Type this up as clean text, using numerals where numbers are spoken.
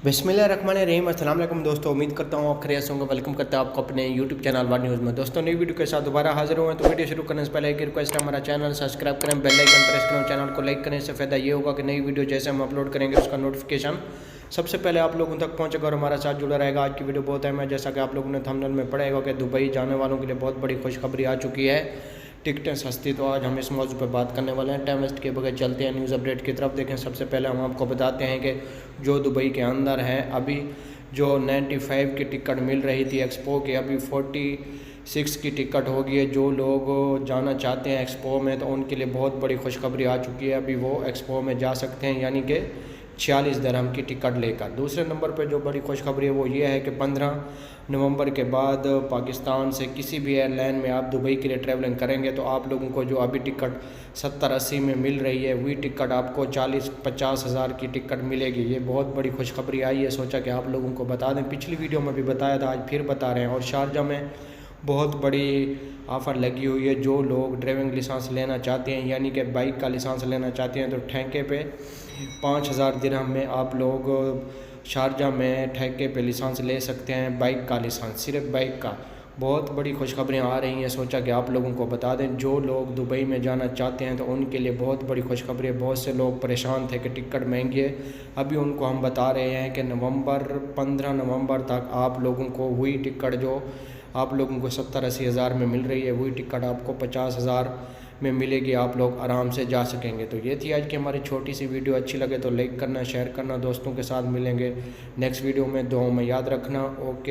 बिस्मिल्लाहिर्रहमानिर्रहीम। अस्सलाम वालेकुम दोस्तों, उम्मीद करता हूँ आप खैरियत से होंगे। वेलकम करते हैं आपको अपने यूट्यूब चैनल वार न्यूज़ में। दोस्तों, नई वीडियो के साथ दोबारा हाजिर हुए हैं। तो वीडियो शुरू करने से पहले एक रिक्वेस्ट है, हमारा चैनल सब्सक्राइब करें, बेल आइकन प्रेस करें, चैनल को लाइक करने से फ़ायदा ये होगा कि नई वीडियो जैसे हम अपलोड करेंगे उसका नोटिफिकेशन सबसे पहले आप लोगों तक पहुँचेगा और हमारा साथ जुड़ा रहेगा। आज की वीडियो बहुत अहम है, जैसा कि आप लोगों ने थंबनेल में पढ़ा होगा कि दुबई जाने वालों के लिए बहुत बड़ी खुशखबरी आ चुकी है, टिकटें सस्ती। तो आज हम इस मौजू पर बात करने वाले हैं। टाइम वेस्ट के बगैर चलते हैं न्यूज़ अपडेट की तरफ। देखें, सबसे पहले हम आपको बताते हैं कि जो दुबई के अंदर है, अभी जो 95 की टिकट मिल रही थी एक्सपो की, अभी 46 की टिकट हो गई है। जो लोग जाना चाहते हैं एक्सपो में तो उनके लिए बहुत बड़ी खुशखबरी आ चुकी है, अभी वो एक्सपो में जा सकते हैं, यानी कि 46 दिरहम की टिकट लेकर। दूसरे नंबर पर जो बड़ी खुशखबरी है वो ये है कि 15 नवंबर के बाद पाकिस्तान से किसी भी एयरलाइन में आप दुबई के लिए ट्रैवलिंग करेंगे तो आप लोगों को जो अभी टिकट 70-80 में मिल रही है, वही टिकट आपको 40-50 हज़ार की टिकट मिलेगी। ये बहुत बड़ी खुशखबरी आई है, सोचा कि आप लोगों को बता दें। पिछली वीडियो में भी बताया था, आज फिर बता रहे हैं। और शारजा में बहुत बड़ी ऑफ़र लगी हुई है। जो लोग ड्राइविंग लाइसेंस लेना चाहते हैं, यानी कि बाइक का लाइसेंस लेना चाहते हैं, तो ठेके पे 5000 दिरहम में आप लोग शारजा में ठेके पे लाइसेंस ले सकते हैं, बाइक का लाइसेंस, सिर्फ बाइक का। बहुत बड़ी खुशखबरियाँ आ रही हैं, सोचा कि आप लोगों को बता दें। जो लोग दुबई में जाना चाहते हैं तो उनके लिए बहुत बड़ी खुशखबरी है। बहुत से लोग परेशान थे कि टिकट महंगी है, अभी उनको हम बता रहे हैं कि 15 नवंबर तक आप लोगों को वही टिकट जो आप लोगों को 70-80 हज़ार में मिल रही है, वही टिकट आपको 50 हज़ार में मिलेगी। आप लोग आराम से जा सकेंगे। तो ये थी आज की हमारी छोटी सी वीडियो। अच्छी लगे तो लाइक करना, शेयर करना, दोस्तों के साथ मिलेंगे नेक्स्ट वीडियो में। दुआओं में याद रखना। ओके।